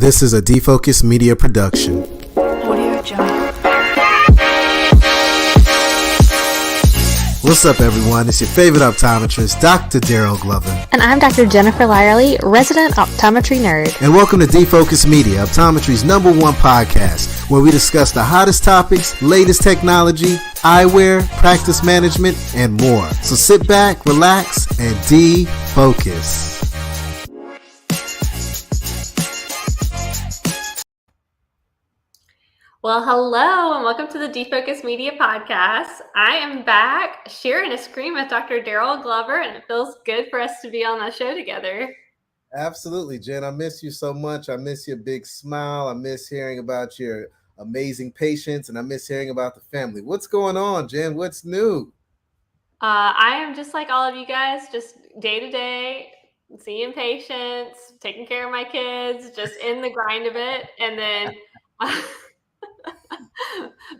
This is a Defocus Media production. Audio Jungle. What's up, everyone? It's your favorite optometrist, Dr. Daryl Glover. And I'm Dr. Jennifer Lyerly, resident optometry nerd. And welcome to Defocus Media, optometry's #1 podcast, where we discuss the hottest topics, latest technology, eyewear, practice management, and more. So sit back, relax, and defocus. Well, hello, and welcome to the Defocus Media podcast. I am back sharing a screen with Dr. Daryl Glover, and it feels good for us to be on the show together. Absolutely, Jen. I miss you so much. I miss your big smile. I miss hearing about your amazing patients, and I miss hearing about the family. What's going on, Jen? What's new? I am just like all of you guys, just day to day, seeing patients, taking care of my kids, just in the grind of it. And then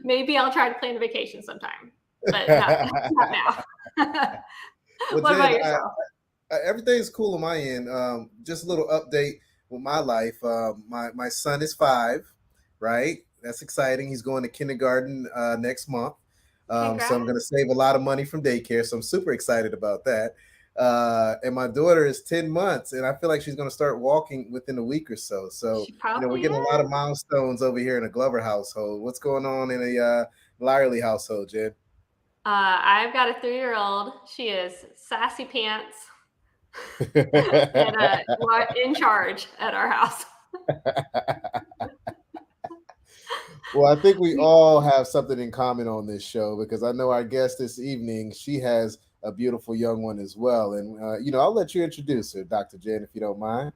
maybe I'll try to plan a vacation sometime, but not now. Well, What Jen, about yourself? everything's cool on my end. Just a little update with my life. My son is 5, right? That's exciting. He's going to kindergarten next month. So I'm going to save a lot of money from daycare. So I'm super excited about that. And my daughter is 10 months, and I feel like she's going to start walking within a week or so. So, we're getting a lot of milestones over here in a Glover household. What's going on in a Lyerly household, Jen? I've got a 3-year-old. She is sassy pants and in charge at our house. Well, I think we all have something in common on this show, because I know our guest this evening, she has a beautiful young one as well. And, I'll let you introduce her, Dr. Jen, if you don't mind.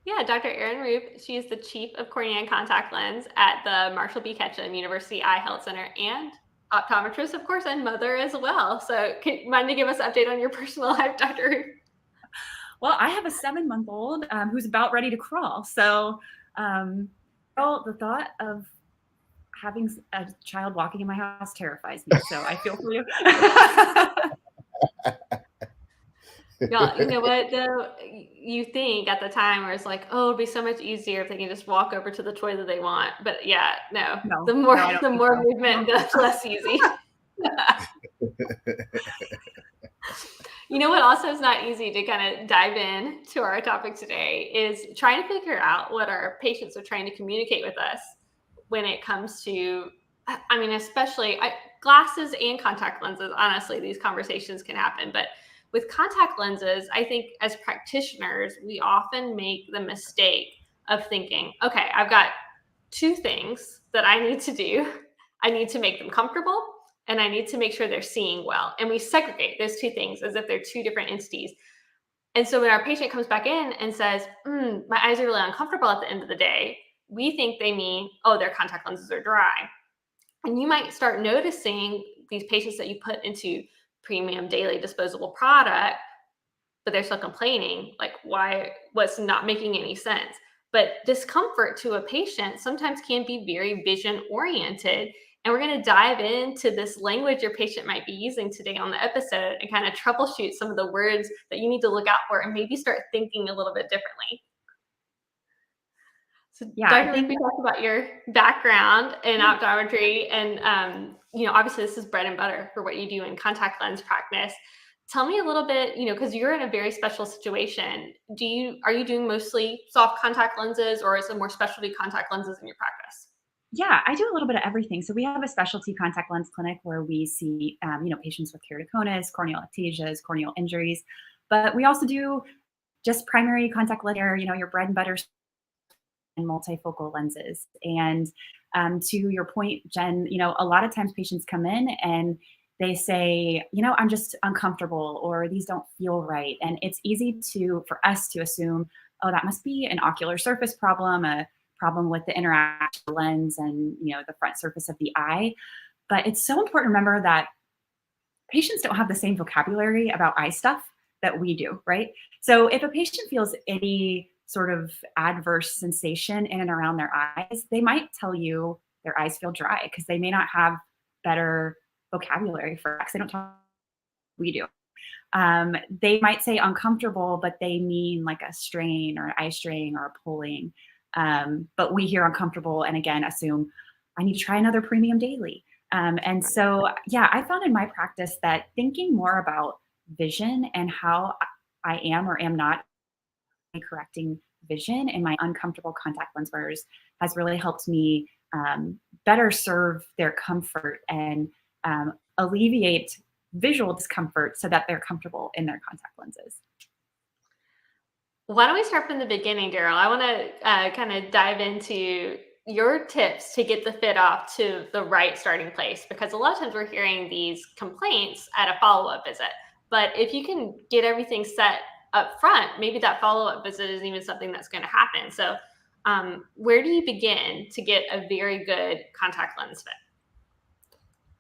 Yeah, Dr. Erin Rueff. She is the Chief of Cornea and Contact Lens at the Marshall B. Ketchum University Eye Health Center, and optometrist, of course, and mother as well. So mind to give us an update on your personal life, Dr. Rueff? Well, I have a 7-month-old who's about ready to crawl. So the thought of having a child walking in my house terrifies me. So I feel for you. Yeah, you know what though? You think at the time where it's like, oh, it'd be so much easier if they can just walk over to the toilet they want. But yeah, no. The more movement, the less easy. You know what also is not easy to kind of dive in to our topic today is trying to figure out what our patients are trying to communicate with us when it comes to, especially glasses and contact lenses. Honestly, these conversations can happen. But with contact lenses, I think as practitioners, we often make the mistake of thinking, okay, I've got 2 things that I need to do. I need to make them comfortable, and I need to make sure they're seeing well. And we segregate those 2 things as if they're 2 different entities. And so when our patient comes back in and says, my eyes are really uncomfortable at the end of the day, we think they mean, oh, their contact lenses are dry. And you might start noticing these patients that you put into premium daily disposable product, but they're still complaining, like what's not making any sense. But discomfort to a patient sometimes can be very vision oriented. And we're going to dive into this language your patient might be using today on the episode and kind of troubleshoot some of the words that you need to look out for and maybe start thinking a little bit differently. So, yeah, Dr. Rueff, we talked about your background in optometry, and obviously this is bread and butter for what you do in contact lens practice. Tell me a little bit, because you're in a very special situation. Are you doing mostly soft contact lenses, or is it more specialty contact lenses in your practice? Yeah, I do a little bit of everything. So we have a specialty contact lens clinic where we see, patients with keratoconus, corneal ectasias, corneal injuries, but we also do just primary contact lens, your bread and butter and multifocal lenses. And to your point, Jen, a lot of times patients come in and they say, I'm just uncomfortable, or these don't feel right. And it's easy for us to assume, oh, that must be an ocular surface problem, a problem with the interaction lens and, the front surface of the eye. But it's so important to remember that patients don't have the same vocabulary about eye stuff that we do, right? So if a patient feels any sort of adverse sensation in and around their eyes, they might tell you their eyes feel dry because they may not have better vocabulary for it. They don't talk. We do. They might say uncomfortable, but they mean like a strain or an eye strain or a pulling. but we hear uncomfortable and again assume I need to try another premium daily. And so, yeah, I found in my practice that thinking more about vision and how I am or am not correcting vision in my uncomfortable contact lens wearers has really helped me better serve their comfort and alleviate visual discomfort so that they're comfortable in their contact lenses. Why don't we start from the beginning, Daryl? I want to kind of dive into your tips to get the fit off to the right starting place, because a lot of times we're hearing these complaints at a follow-up visit. But if you can get everything set up front, maybe that follow-up visit isn't even something that's going to happen. So where do you begin to get a very good contact lens fit?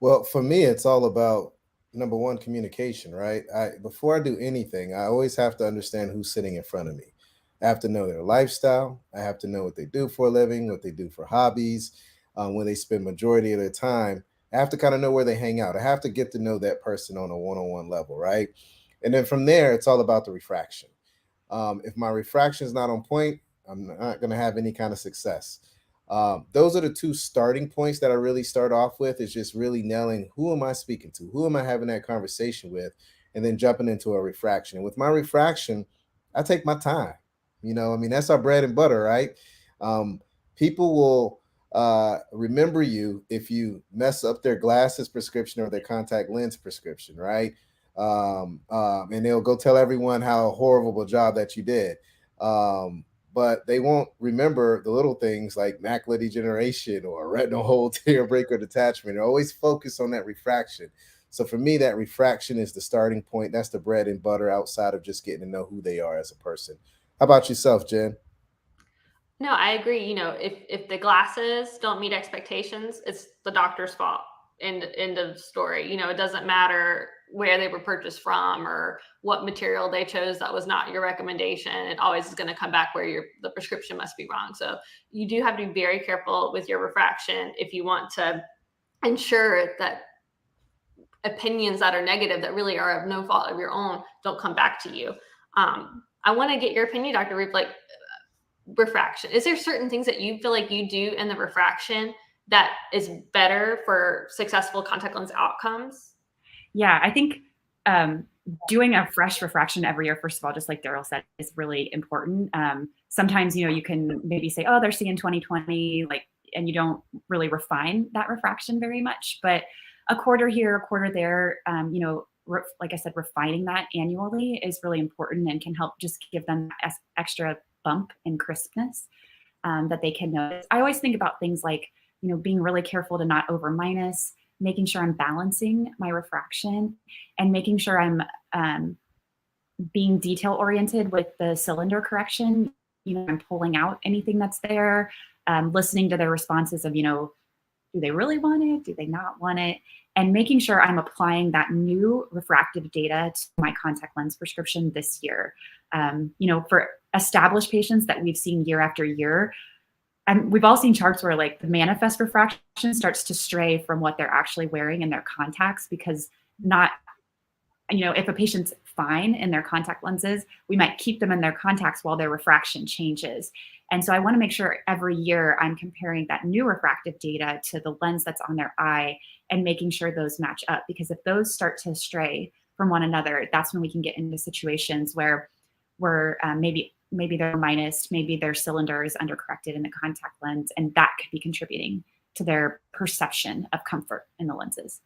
Well, for me, it's all about number one, communication, right? Before I do anything, I always have to understand who's sitting in front of me. I have to know their lifestyle. I have to know what they do for a living, what they do for hobbies, where they spend majority of their time. I have to kind of know where they hang out. I have to get to know that person on a one-on-one level, right? And then from there, it's all about the refraction. If my refraction is not on point, I'm not going to have any kind of success. Those are the two starting points that I really start off with, is just really nailing who am I speaking to? Who am I having that conversation with? And then jumping into a refraction. And with my refraction, I take my time. I mean, that's our bread and butter, right? People will remember you if you mess up their glasses prescription or their contact lens prescription, right? And they'll go tell everyone how horrible a job that you did. But they won't remember the little things like macular degeneration or retinal hole tear break or detachment. They're always focused on that refraction. So for me, that refraction is the starting point. That's the bread and butter outside of just getting to know who they are as a person. How about yourself, Jen? No, I agree. If the glasses don't meet expectations, it's the doctor's fault. End of story. It doesn't matter where they were purchased from or what material they chose that was not your recommendation. It always is going to come back where the prescription must be wrong. So you do have to be very careful with your refraction if you want to ensure that opinions that are negative, that really are of no fault of your own, don't come back to you. I want to get your opinion, Dr. Rueff, like refraction. Is there certain things that you feel like you do in the refraction that is better for successful contact lens outcomes? Yeah, I think doing a fresh refraction every year, first of all, just like Daryl said, is really important. Sometimes, you can maybe say, oh, they're seeing 20/20, and you don't really refine that refraction very much. But a quarter here, a quarter there, like I said, refining that annually is really important and can help just give them extra bump in crispness that they can notice. I always think about things like, being really careful to not over minus, making sure I'm balancing my refraction, and making sure I'm being detail oriented with the cylinder correction. I'm pulling out anything that's there, listening to their responses of, do they really want it? Do they not want it? And making sure I'm applying that new refractive data to my contact lens prescription this year. For established patients that we've seen year after year, we've all seen charts where the manifest refraction starts to stray from what they're actually wearing in their contacts, because if a patient's fine in their contact lenses, we might keep them in their contacts while their refraction changes. And so I want to make sure every year I'm comparing that new refractive data to the lens that's on their eye and making sure those match up, because if those start to stray from one another, that's when we can get into situations where we're maybe they're minus, maybe their cylinder is undercorrected in the contact lens, and that could be contributing to their perception of comfort in the lenses.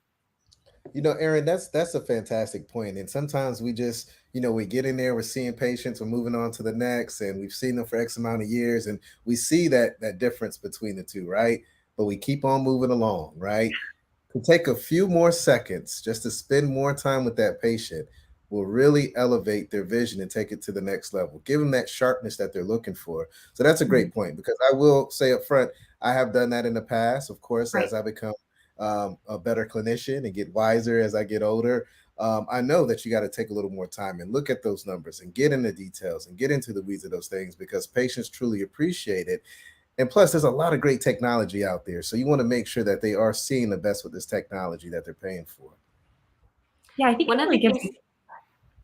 Erin, that's a fantastic point. And sometimes we just, we get in there, we're seeing patients, we're moving on to the next, and we've seen them for X amount of years, and we see that difference between the two, right? But we keep on moving along, right? To take a few more seconds just to spend more time with that patient will really elevate their vision and take it to the next level, give them that sharpness that they're looking for. So that's a great point, because I will say up front, I have done that in the past, of course, Right. as I become a better clinician and get wiser as I get older. I know that you got to take a little more time and look at those numbers and get into details and get into the weeds of those things, because patients truly appreciate it. And plus, there's a lot of great technology out there. So you want to make sure that they are seeing the best with this technology that they're paying for. Yeah, I think one of the things.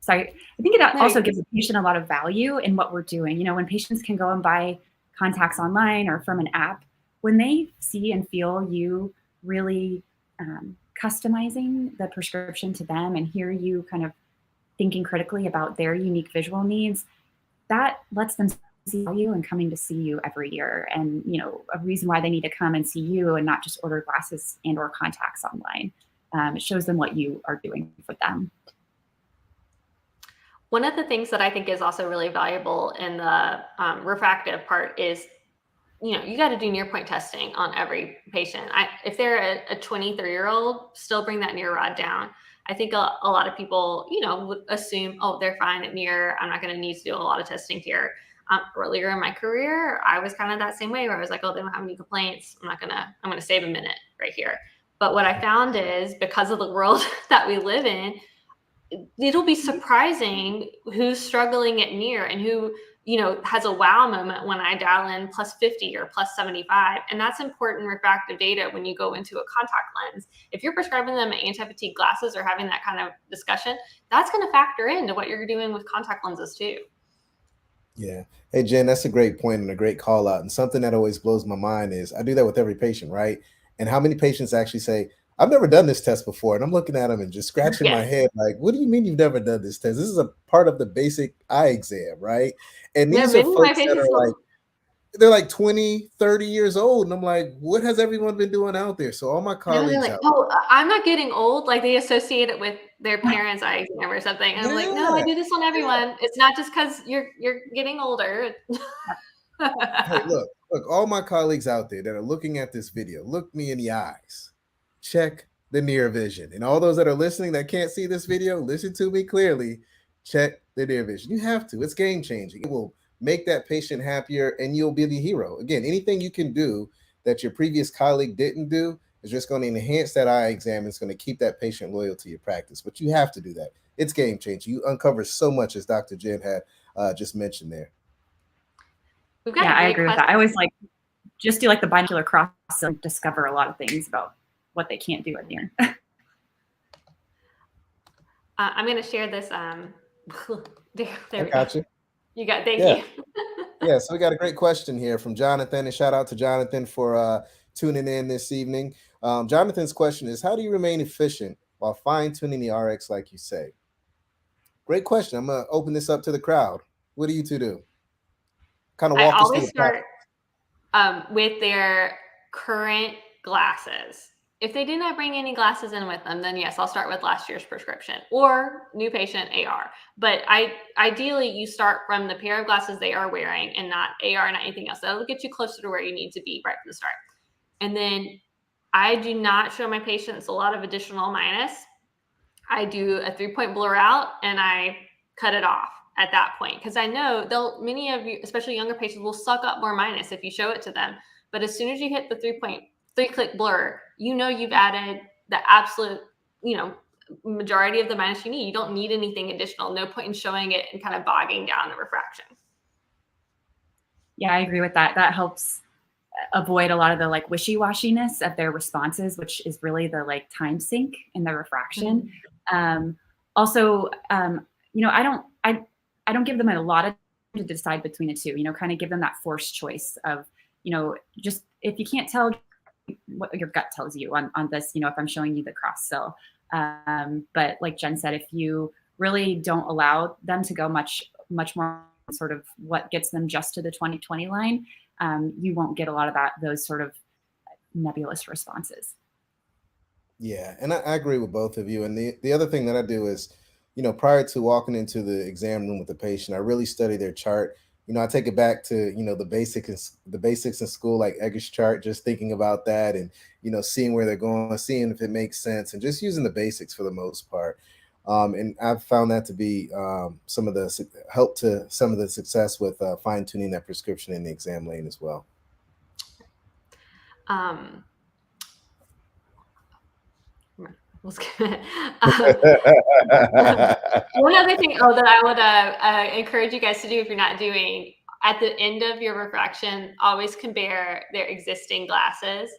I think it also gives the patient a lot of value in what we're doing. When patients can go and buy contacts online or from an app, when they see and feel you really customizing the prescription to them and hear you kind of thinking critically about their unique visual needs, that lets them see value and coming to see you every year, and a reason why they need to come and see you and not just order glasses and or contacts online. It shows them what you are doing for them. One of the things that I think is also really valuable in the refractive part is, you got to do near point testing on every patient. If they're a 23-year-old, still bring that near rod down. I think a lot of people, would assume, oh, they're fine at near. I'm not going to need to do a lot of testing here. Earlier in my career, I was kind of that same way where I was like, oh, they don't have any complaints. I'm going to save a minute right here. But what I found is, because of the world that we live in, it'll be surprising who's struggling at near and who, has a wow moment when I dial in +50 or +75. And that's important refractive data when you go into a contact lens. If you're prescribing them anti-fatigue glasses or having that kind of discussion, that's going to factor into what you're doing with contact lenses too. Yeah. Hey, Jen, that's a great point and a great call out. And something that always blows my mind is I do that with every patient, right? And how many patients actually say, I've never done this test before. And I'm looking at them and just scratching my head like, what do you mean you've never done this test? This is a part of the basic eye exam, right? And these are folks that are like, they're like 20, 30 years old. And I'm like, what has everyone been doing out there? So all my colleagues like, oh, I'm not getting old. Like, they associate it with their parents' eye exam or something. And I'm like, no, I do this on everyone. It's not just because you're getting older. Hey, look, all my colleagues out there that are looking at this video, look me in the eyes. Check the near vision. And all those that are listening that can't see this video, listen to me clearly. Check the near vision. You have to. It's game changing. It will make that patient happier and you'll be the hero. Again, anything you can do that your previous colleague didn't do is just going to enhance that eye exam. It's going to keep that patient loyal to your practice. But you have to do that. It's game changing. You uncover so much, as Dr. Jen had just mentioned there. Yeah, I agree with that. I always just do the binocular cross and discover a lot of things about what they can't do in here. I'm going to share this. There I got you. You got, thank you. Yeah, so we got a great question here from Jonathan, and shout out to Jonathan for tuning in this evening. Jonathan's question is, how do you remain efficient while fine-tuning the RX like you say? Great question. I'm going to open this up to the crowd. What do you two do? Kind of walk us through the process. I always start with their current glasses. If they did not bring any glasses in with them, then yes, I'll start with last year's prescription or new patient AR. But ideally, you start from the pair of glasses they are wearing and not AR, not anything else. That'll get you closer to where you need to be right from the start. And then I do not show my patients a lot of additional minus. I do a 3-point blur out and I cut it off at that point, because I know many of you, especially younger patients, will suck up more minus if you show it to them. But as soon as you hit the 3-click blur, you've added the absolute, majority of the minus you need. You don't need anything additional. No point in showing it and kind of bogging down the refraction. Yeah, I agree with that. That helps avoid a lot of the wishy-washiness of their responses, which is really the time sink in the refraction. Also, I don't give them a lot of time to decide between the two, kind of give them that forced choice of, just if you can't tell what your gut tells you on this, if I'm showing you the cross cell. But like Jen said, if you really don't allow them to go much more sort of what gets them just to the 20/20 line, you won't get a lot of those sort of nebulous responses. Yeah, and I agree with both of you. And the other thing that I do is, prior to walking into the exam room with the patient, I really study their chart. I take it back to, the basics in school, like Egger's chart, just thinking about that and, seeing where they're going, seeing if it makes sense and just using the basics for the most part. And I've found that to be some of the success with fine tuning that prescription in the exam lane as well. One other thing that I would encourage you guys to do, if you're not doing, at the end of your refraction, always compare their existing glasses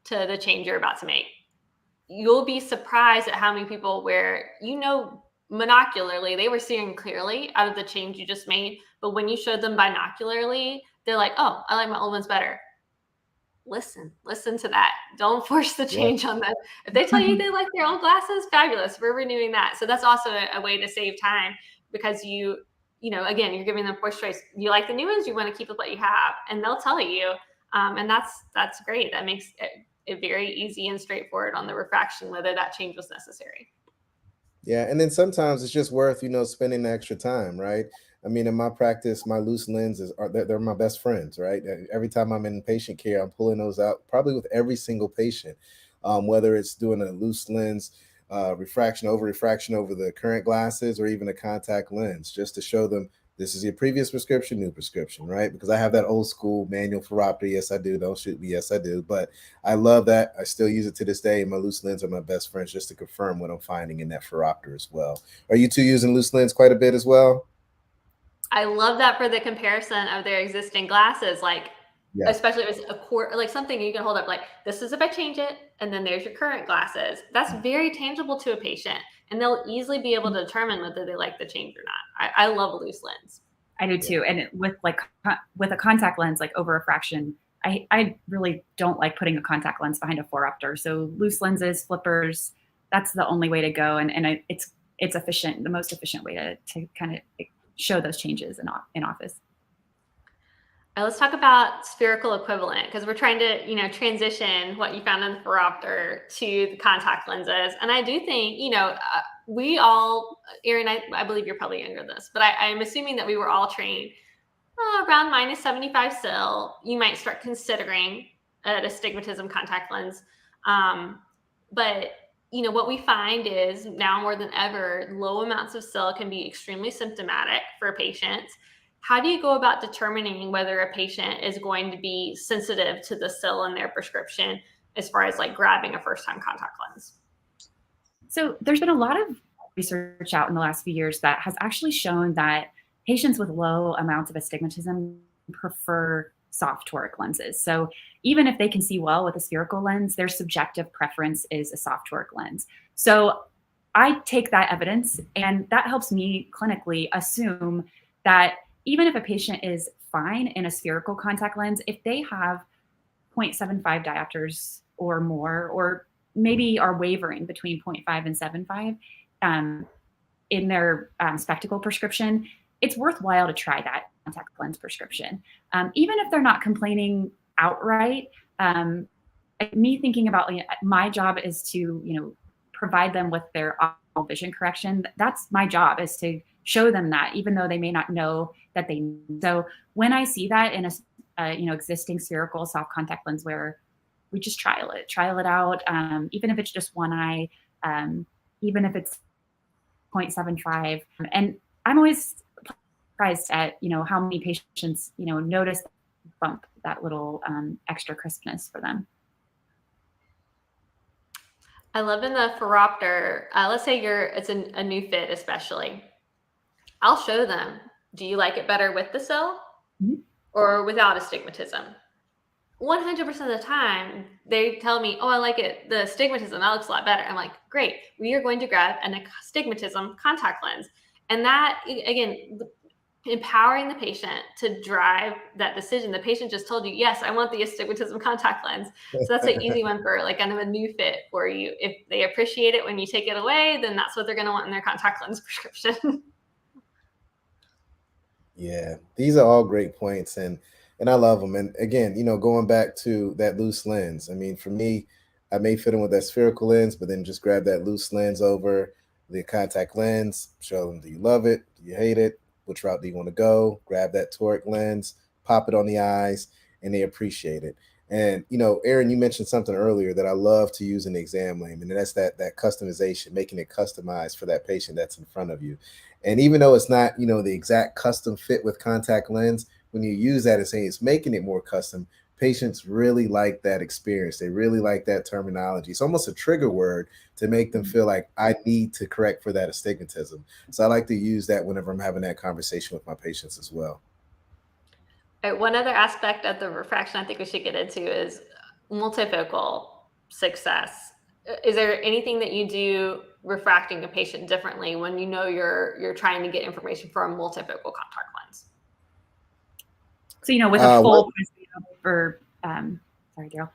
to the change you're about to make. You'll be surprised at how many people where, monocularly, they were seeing clearly out of the change you just made, but when you showed them binocularly, they're like, oh, I like my old ones better. Listen to that. Don't force the change on them. If they tell you they like their old glasses, fabulous. We're renewing that. So that's also a way to save time, because you know, again, you're giving them first choice. You like the new ones, you want to keep with what you have, and they'll tell you. And that's great. That makes it very easy and straightforward on the refraction, whether that change was necessary. Yeah, and then sometimes it's just worth, spending the extra time, right? I mean, in my practice, my loose lenses they're my best friends, right? Every time I'm in patient care, I'm pulling those out, probably with every single patient, whether it's doing a loose lens refraction over the current glasses, or even a contact lens, just to show them this is your previous prescription, new prescription, right? Because I have that old school manual phoropter. Yes, I do. Don't shoot me. Yes, I do. But I love that. I still use it to this day. And my loose lens are my best friends, just to confirm what I'm finding in that phoropter as well. Are you two using loose lens quite a bit as well? I love that for the comparison of their existing glasses, like, Yeah. especially if it's a quart, like something you can hold up, like, this is if I change it, and then there's your current glasses. That's very tangible to a patient, and they'll easily be able to determine whether they like the change or not. I love a loose lens. I do too. And with a contact lens, like over refraction, I really don't like putting a contact lens behind a phoropter. So loose lenses, flippers, that's the only way to go. And it's efficient, the most efficient way to kind of show those changes in office. All right, let's talk about spherical equivalent, because we're trying to, you know, transition what you found in the phoropter to the contact lenses. And I do think, you know, we all, Erin, I believe you're probably younger than this, but I'm assuming that we were all trained around -75 SIL. You might start considering an astigmatism contact lens. But you know, what we find is now more than ever, low amounts of SIL can be extremely symptomatic for patients. How do you go about determining whether a patient is going to be sensitive to the SIL in their prescription, as far as like grabbing a first-time contact lens? So there's been a lot of research out in the last few years that has actually shown that patients with low amounts of astigmatism prefer soft toric lenses. So even if they can see well with a spherical lens, their subjective preference is a soft toric lens. So I take that evidence, and that helps me clinically assume that even if a patient is fine in a spherical contact lens, if they have 0.75 diopters or more, or maybe are wavering between 0.5 and 7.5 in their spectacle prescription, it's worthwhile to try that contact lens prescription. Even if they're not complaining outright, me thinking about, my job is to, provide them with their optimal vision correction. That's my job, is to show them that, even though they may not know that they need. So when I see that in a existing spherical soft contact lens wearer, we just trial it out. Even if it's just one eye, even if it's 0.75. And I'm always surprised at, how many patients, notice bump, that little extra crispness for them. I love in the phoropter, let's say it's a new fit, especially. I'll show them, do you like it better with the SIL or without astigmatism? 100% of the time, they tell me, oh, I like it, the astigmatism, that looks a lot better. I'm like, great, we are going to grab an astigmatism contact lens. And that, again, empowering the patient to drive that decision. The patient just told you, yes, I want the astigmatism contact lens. So that's an easy one for like kind of a new fit for you. If they appreciate it when you take it away, then that's what they're going to want in their contact lens prescription. Yeah, these are all great points, and I love them. And again, going back to that loose lens, I mean, for me, I may fit in with that spherical lens, but then just grab that loose lens over the contact lens, show them, do you love it? Do you hate it? Which route do you want to go? Grab that toric lens, pop it on the eyes, and they appreciate it. And Erin, you mentioned something earlier that I love to use in the exam lane, and that's that customization, making it customized for that patient that's in front of you. And even though it's not, the exact custom fit with contact lens, when you use that and saying it's making it more custom, patients really like that experience. They really like that terminology. It's almost a trigger word to make them feel like I need to correct for that astigmatism. So I like to use that whenever I'm having that conversation with my patients as well. All right, one other aspect of the refraction I think we should get into is multifocal success. Is there anything that you do refracting a patient differently when you're trying to get information from a multifocal contact lens? So, with a What? full presbyope for, sorry, Daryl,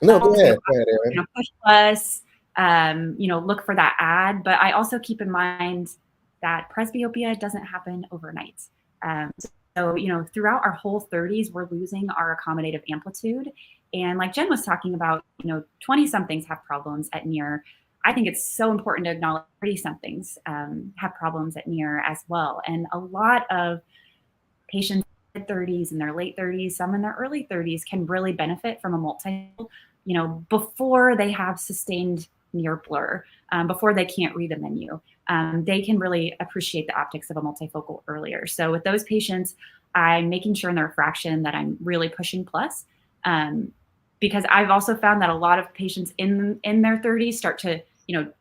No, go ahead. presbyope, Go ahead, Erin. push plus, look for that ad. But I also keep in mind that presbyopia doesn't happen overnight. So, throughout our whole 30s, we're losing our accommodative amplitude. And like Jen was talking about, 20 somethings have problems at near. I think it's so important to acknowledge 30 somethings have problems at near as well. And a lot of patients in their 30s and their late 30s, some in their early 30s can really benefit from a multifocal, before they have sustained near blur, before they can't read the menu. They can really appreciate the optics of a multifocal earlier. So with those patients, I'm making sure in their refraction that I'm really pushing plus, because I've also found that a lot of patients in their 30s start to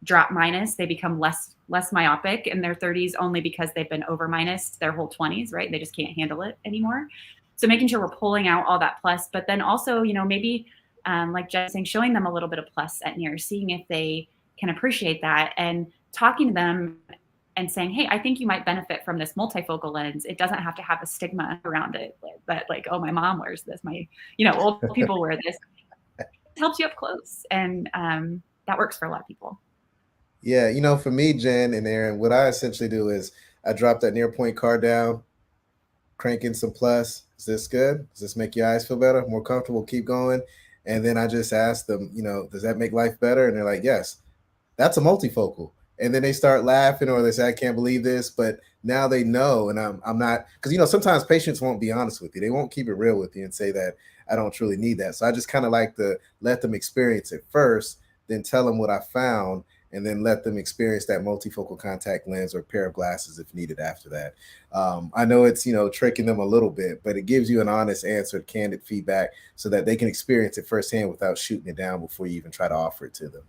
drop minus. They become less myopic in their 30s only because they've been over minus their whole 20s, right? They just can't handle it anymore. So making sure we're pulling out all that plus, but then also, maybe like Jen saying, showing them a little bit of plus at near, seeing if they can appreciate that, and talking to them and saying, hey, I think you might benefit from this multifocal lens. It doesn't have to have a stigma around it that like, oh, my mom wears this, my, old people wear this. It helps you up close. And that works for a lot of people. Yeah, for me, Jen and Erin, what I essentially do is I drop that near point card down, crank in some plus. Is this good? Does this make your eyes feel better, more comfortable? Keep going. And then I just ask them, does that make life better? And they're like, yes, that's a multifocal. And then they start laughing or they say, I can't believe this. But now they know. And I'm not, because, sometimes patients won't be honest with you. They won't keep it real with you and say that I don't truly need that. So I just kind of like to let them experience it first, then tell them what I found, and then let them experience that multifocal contact lens or pair of glasses if needed after that. I know it's, tricking them a little bit, but it gives you an honest answer, candid feedback so that they can experience it firsthand without shooting it down before you even try to offer it to them.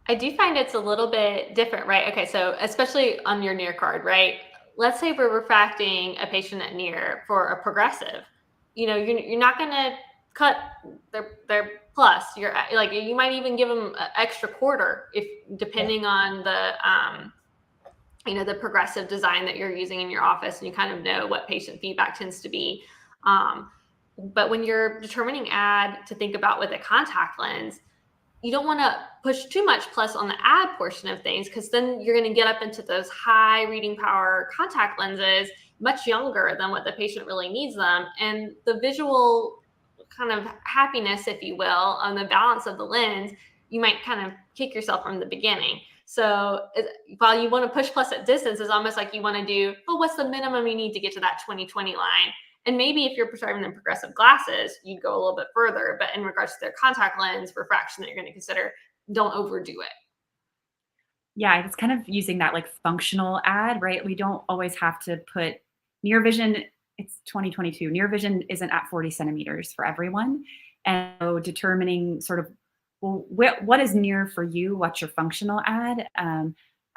I do find it's a little bit different, right? Okay, so especially on your near card, right? Let's say we're refracting a patient at near for a progressive. You're not going to cut their plus. You're like, you might even give them an extra quarter if depending on the progressive design that you're using in your office, and you kind of know what patient feedback tends to be. But when you're determining ad to think about with a contact lens, you don't want to push too much plus on the ad portion of things, because then you're going to get up into those high reading power contact lenses much younger than what the patient really needs them. And the visual kind of happiness, if you will, on the balance of the lens, you might kind of kick yourself from the beginning. So while you want to push plus at distance, it's almost like you want to do, well, what's the minimum you need to get to that 20/20 line? And maybe if you're prescribing them progressive glasses, you'd go a little bit further. But in regards to their contact lens refraction that you're going to consider, don't overdo it. Yeah, it's kind of using that like functional ad, right? We don't always have to put near vision. It's 2022. Near vision isn't at 40 centimeters for everyone. And so determining sort of, well, what is near for you? What's your functional ad? I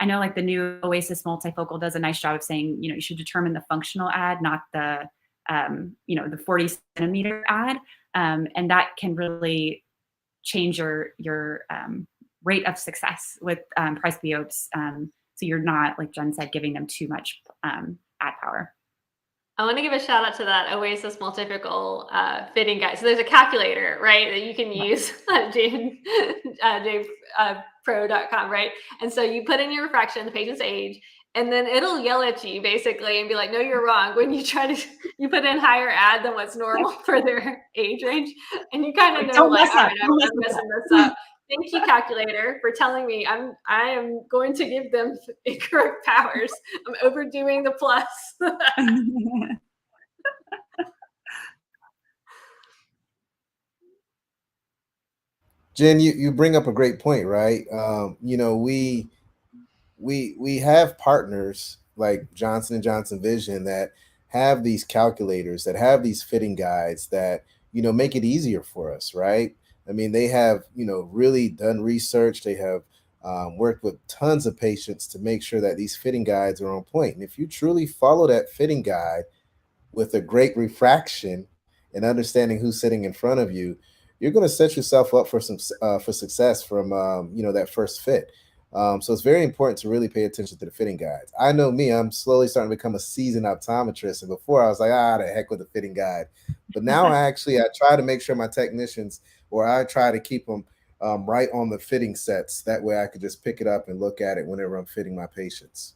know like the new Oasis multifocal does a nice job of saying, you should determine the functional ad, not the, the 40 centimeter ad. And that can really change your rate of success with presbyopes. So you're not, like Jen said, giving them too much ad power. I want to give a shout out to that Oasis multifocal fitting guide. So there's a calculator, right, that you can use at jpro.com, right? And so you put in your refraction, the patient's age, and then it'll yell at you basically and be like, no, you're wrong. When you you put in higher ad than what's normal for their age range. And you kind of know, like, all right, I'm messing this up. Thank you, calculator, for telling me I am going to give them incorrect powers. I'm overdoing the plus. Jen, you bring up a great point, right? We have partners like Johnson & Johnson Vision that have these calculators, that have these fitting guides that make it easier for us, right? I mean, they have really done research. They have worked with tons of patients to make sure that these fitting guides are on point. And if you truly follow that fitting guide with a great refraction and understanding who's sitting in front of you, you're going to set yourself up for some for success from that first fit. So it's very important to really pay attention to the fitting guides. I know me, I'm slowly starting to become a seasoned optometrist. And before I was like, the heck with the fitting guide. But now I try to make sure my technicians, or I try to keep them right on the fitting sets. That way I could just pick it up and look at it whenever I'm fitting my patients.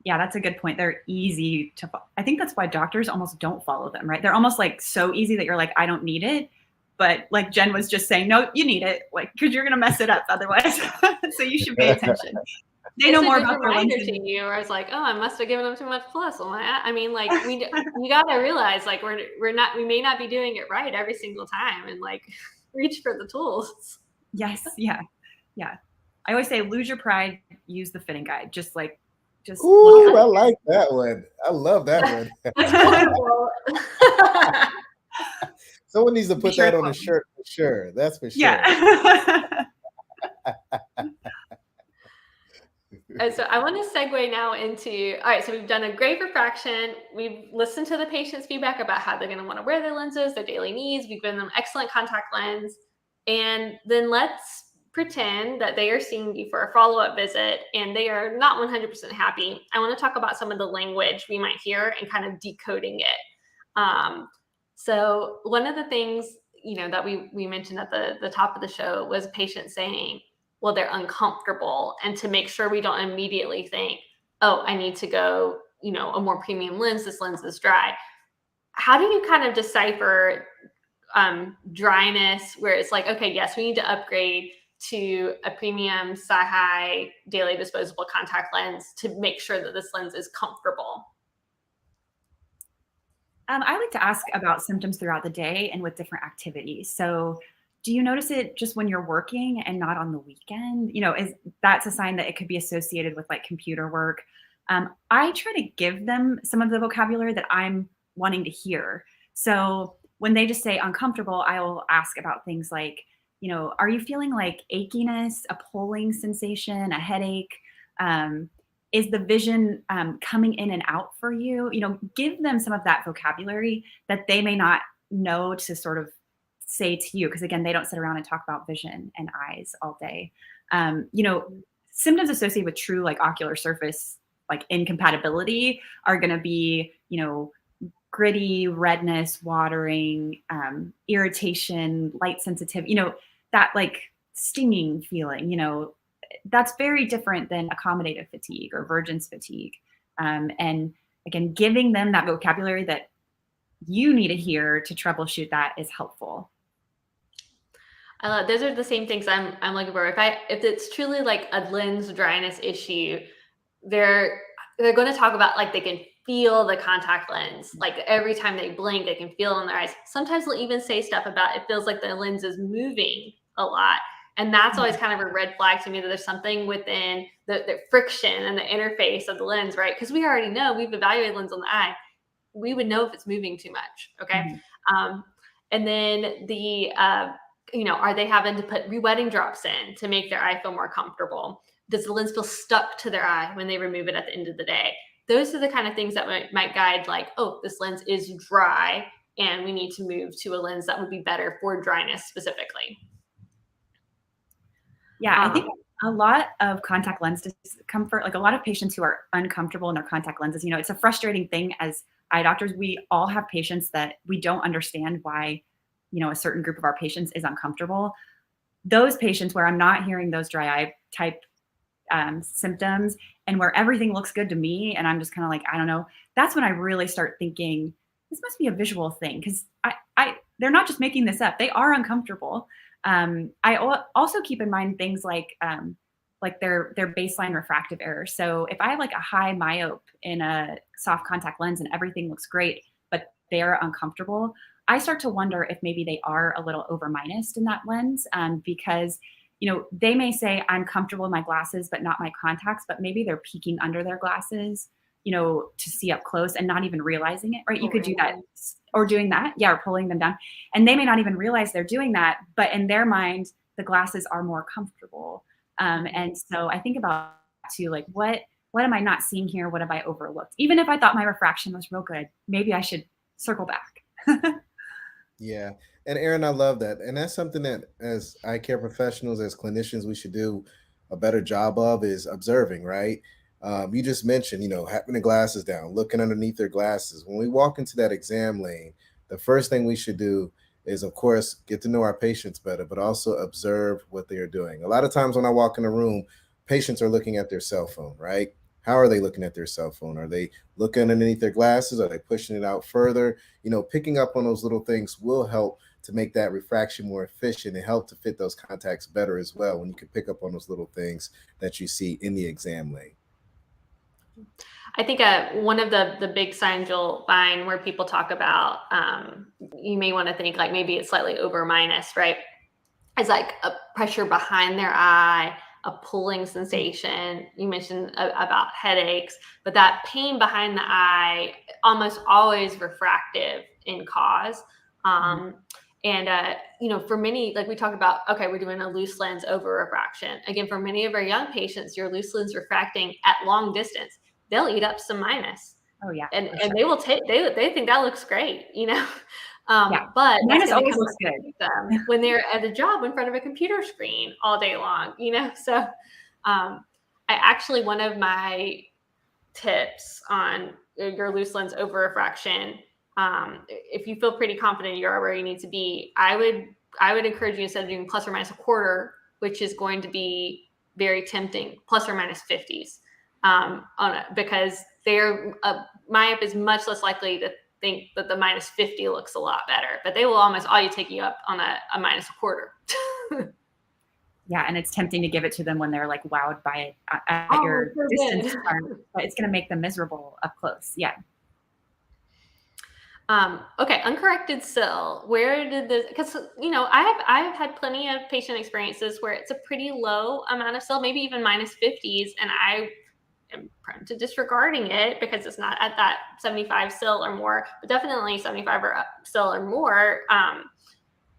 Yeah, that's a good point. They're easy to follow. I think that's why doctors almost don't follow them, right? They're almost like so easy that you're like, I don't need it. But like Jen was just saying, no, you need it, like, because you're going to mess it up otherwise. So you should pay attention. They know more about their reminder to you, or it's like, oh, I must have given them too much plus. I mean, like, you got to realize, like, we may not be doing it right every single time, and like reach for the tools. Yes. Yeah. I always say, lose your pride, use the fitting guide. Just Ooh, I like that one. I love that one. That's quotable. Someone needs to put that on a shirt for sure. That's for sure. Yeah. And so I want to segue now into, all right, so we've done a great refraction. We've listened to the patient's feedback about how they're going to want to wear their lenses, their daily needs. We've given them excellent contact lens. And then let's pretend that they are seeing you for a follow-up visit and they are not 100% happy. I want to talk about some of the language we might hear and kind of decoding it. So one of the things, that we mentioned at the top of the show was patients saying, well, they're uncomfortable, and to make sure we don't immediately think, oh, I need to go, a more premium lens. This lens is dry. How do you kind of decipher dryness where it's like, okay, yes, we need to upgrade to a premium SiHy daily disposable contact lens to make sure that this lens is comfortable? I like to ask about symptoms throughout the day and with different activities. So do you notice it just when you're working and not on the weekend? That's a sign that it could be associated with like computer work. I try to give them some of the vocabulary that I'm wanting to hear. So when they just say uncomfortable, I will ask about things like, are you feeling like achiness, a pulling sensation, a headache? Is the vision coming in and out for you? Give them some of that vocabulary that they may not know to sort of say to you, because again, they don't sit around and talk about vision and eyes all day. Symptoms associated with true like ocular surface like incompatibility are going to be, gritty, redness, watering, irritation, light sensitivity, that like stinging feeling, that's very different than accommodative fatigue or Virgin's fatigue. And again, giving them that vocabulary that you need to hear to troubleshoot that is helpful. Those are the same things I'm looking for. If it's truly like a lens dryness issue, they're going to talk about like they can feel the contact lens. Like every time they blink, they can feel it in their eyes. Sometimes they'll even say stuff about it feels like the lens is moving a lot. And that's always kind of a red flag to me that there's something within the friction and the interface of the lens, right? Because we already know, we've evaluated lens on the eye. We would know if it's moving too much, okay? Mm-hmm. And then are they having to put rewetting drops in to make their eye feel more comfortable? Does the lens feel stuck to their eye when they remove it at the end of the day? Those are the kind of things that might guide like, oh, this lens is dry and we need to move to a lens that would be better for dryness specifically. Yeah, I think a lot of contact lens discomfort, like a lot of patients who are uncomfortable in their contact lenses, it's a frustrating thing as eye doctors. We all have patients that we don't understand why, a certain group of our patients is uncomfortable. Those patients where I'm not hearing those dry eye type symptoms and where everything looks good to me and I'm just kind of like, I don't know, that's when I really start thinking this must be a visual thing, because they're not just making this up. They are uncomfortable. I also keep in mind things like their baseline refractive error. So if I have like a high myope in a soft contact lens and everything looks great, but they're uncomfortable, I start to wonder if maybe they are a little over minused in that lens, because they may say I'm comfortable in my glasses, but not my contacts, but maybe they're peeking under their glasses, to see up close and not even realizing it, right? You could do that, or doing that. Yeah. Or pulling them down, and they may not even realize they're doing that, but in their mind, the glasses are more comfortable. And so I think about too, like, what am I not seeing here? What have I overlooked? Even if I thought my refraction was real good, maybe I should circle back. Yeah. And Erin, I love that. And that's something that as eye care professionals, as clinicians, we should do. a better job of is observing, right? You just mentioned, having the glasses down, looking underneath their glasses. When we walk into that exam lane, the first thing we should do is, of course, get to know our patients better, but also observe what they are doing. A lot of times when I walk in a room, patients are looking at their cell phone, right? How are they looking at their cell phone? Are they looking underneath their glasses? Are they pushing it out further? Picking up on those little things will help to make that refraction more efficient and help to fit those contacts better as well when you can pick up on those little things that you see in the exam lane. I think one of the big signs you'll find where people talk about, you may want to think like maybe it's slightly over minus, right? It's like a pressure behind their eye, a pulling sensation. You mentioned about headaches, but that pain behind the eye, almost always refractive in cause. And, for many, like we talked about, okay, we're doing a loose lens over refraction. Again, for many of our young patients, your loose lens refracting at long distance, they'll eat up some minus. Oh yeah. And sure. they will take, they think that looks great, Yeah. But minus always looks good when they're at a job in front of a computer screen all day long, So I actually, one of my tips on your loose lens over refraction, if you feel pretty confident you're where you need to be, I would encourage you, instead of doing plus or minus a quarter, which is going to be very tempting, plus or minus 50s, because they're myope is much less likely to think that the minus 50 looks a lot better, but they will almost all you take you up on a minus a quarter. Yeah, and it's tempting to give it to them when they're like wowed by it at your distance part, but it's going to make them miserable up close. Yeah. Okay, uncorrected SIL. Where did this? Because I've had plenty of patient experiences where it's a pretty low amount of SIL, maybe even minus 50s, and I am prone to disregarding it because it's not at that 75 SIL or more, but definitely 75 or SIL or more.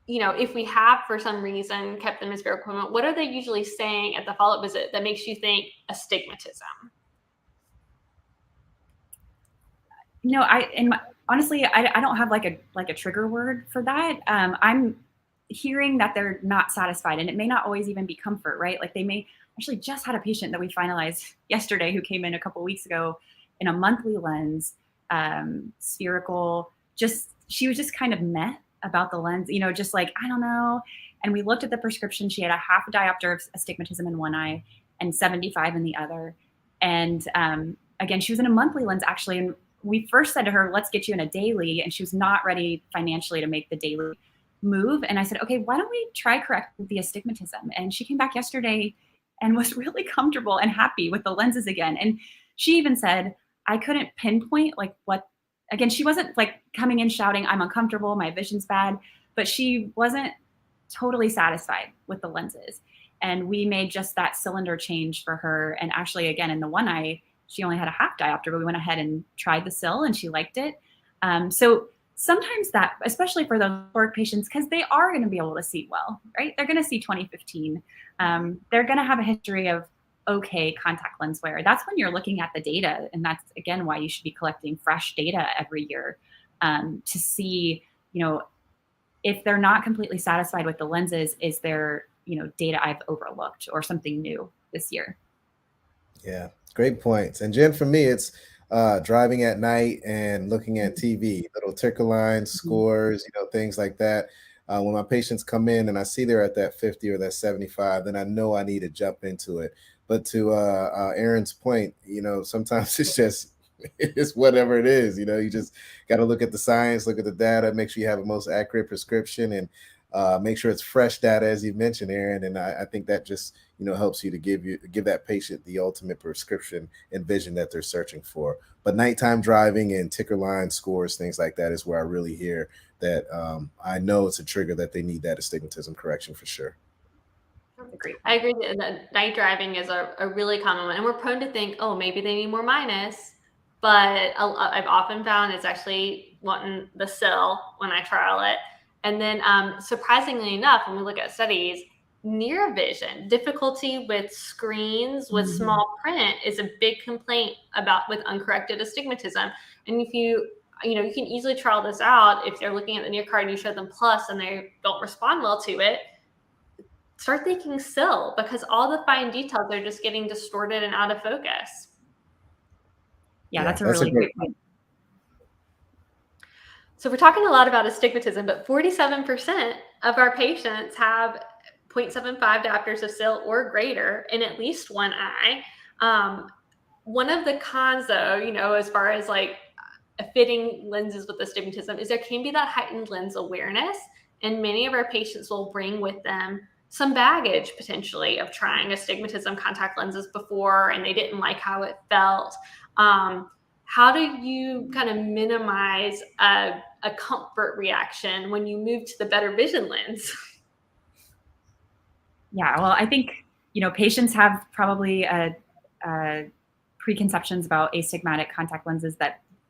If we have for some reason kept them as fair equivalent, what are they usually saying at the follow-up visit that makes you think astigmatism? Honestly, I don't have like a trigger word for that. I'm hearing that they're not satisfied, and it may not always even be comfort, right? Like they may actually just had a patient that we finalized yesterday who came in a couple of weeks ago in a monthly lens, spherical. She was just kind of meh about the lens, just like, I don't know. And we looked at the prescription. She had a half a diopter of astigmatism in one eye and 75 in the other. And again, she was in a monthly lens actually, and we first said to her, let's get you in a daily, and she was not ready financially to make the daily move. And I said, okay, why don't we try correct the astigmatism? And she came back yesterday and was really comfortable and happy with the lenses again. And she even said, I couldn't pinpoint like what, again, she wasn't like coming in shouting, I'm uncomfortable, my vision's bad, but she wasn't totally satisfied with the lenses. And we made just that cylinder change for her. And actually, again, in the one eye, she only had a half diopter, but we went ahead and tried the SIL and she liked it. So sometimes that, especially for those toric patients, because they are going to be able to see well, right? They're going to see 20/15. They're going to have a history of okay contact lens wear. That's when you're looking at the data. And that's, again, why you should be collecting fresh data every year to see, if they're not completely satisfied with the lenses, is there, data I've overlooked or something new this year? Yeah. Great points. And Jen, for me, it's driving at night and looking at TV, little ticker lines, scores, things like that. When my patients come in and I see they're at that 50 or that 75, then I know I need to jump into it. But to Erin's point, sometimes it's whatever it is. You just got to look at the science, look at the data, make sure you have the most accurate prescription, and make sure it's fresh data, as you mentioned, Erin. And I think that just helps you to give that patient the ultimate prescription and vision that they're searching for. But nighttime driving and ticker line scores, things like that, is where I really hear that I know it's a trigger that they need that astigmatism correction for sure. I agree that night driving is a really common one, and we're prone to think, oh, maybe they need more minus. But I've often found it's actually wanting the SIL when I trial it. And then surprisingly enough, when we look at studies, near vision, difficulty with screens with small print is a big complaint with uncorrected astigmatism. And if you can easily trial this out. If they're looking at the near card and you show them plus and they don't respond well to it, start thinking still, because all the fine details are just getting distorted and out of focus. Yeah, that's a really great point. So we're talking a lot about astigmatism, but 47% of our patients have 0.75 diopters of SIL or greater in at least one eye. One of the cons, though, as far as like fitting lenses with astigmatism, is there can be that heightened lens awareness, and many of our patients will bring with them some baggage potentially of trying astigmatism contact lenses before, and they didn't like how it felt. How do you kind of minimize a comfort reaction when you move to the better vision lens? Yeah, well, I think, patients have probably preconceptions about astigmatic contact lenses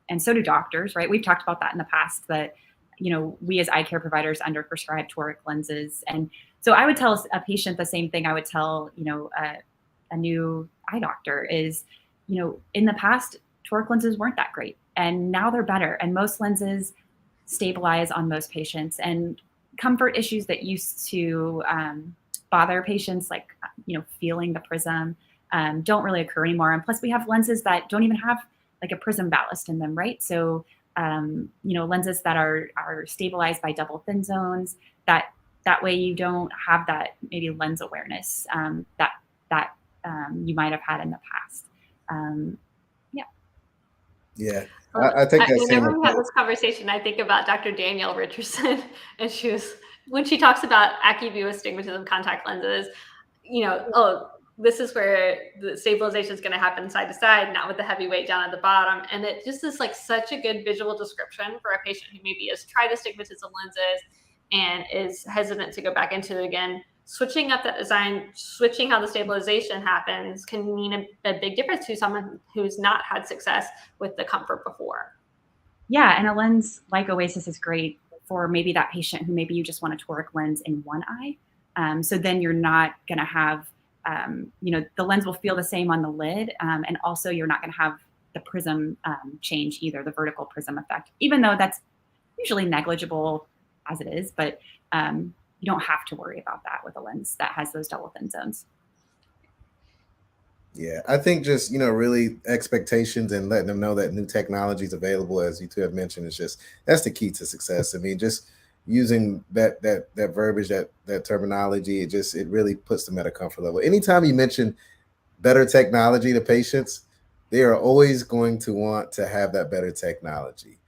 and so do doctors, right? We've talked about that in the past, that, we as eye care providers underprescribe toric lenses. And so I would tell a patient the same thing I would tell, a new eye doctor is, in the past, toric lenses weren't that great, and now they're better. And most lenses stabilize on most patients, and comfort issues that used to bother patients, like, feeling the prism, don't really occur anymore. And plus we have lenses that don't even have like a prism ballast in them, right? So, lenses that are stabilized by double thin zones, that way you don't have that maybe lens awareness that you might have had in the past. Yeah, I think that's whenever we have this conversation, I think about Dr. Danielle Richardson, and when she talks about AccuView astigmatism contact lenses, this is where the stabilization is going to happen side to side, not with the heavy weight down at the bottom. And it just is like such a good visual description for a patient who maybe has tried astigmatism lenses and is hesitant to go back into it again. Switching up that design, switching how the stabilization happens can mean a big difference to someone who's not had success with the comfort before. Yeah, and a lens like Oasis is great for maybe that patient who maybe you just want a toric lens in one eye. So then you're not going to have, the lens will feel the same on the lid, and also you're not going to have the prism change either, the vertical prism effect, even though that's usually negligible as it is, but you don't have to worry about that with a lens that has those double thin zones. Yeah, I think just, really expectations and letting them know that new technology is available, as you two have mentioned, that's the key to success. I mean, just using that verbiage, that terminology, it really puts them at a comfort level. Anytime you mention better technology to patients, they are always going to want to have that better technology.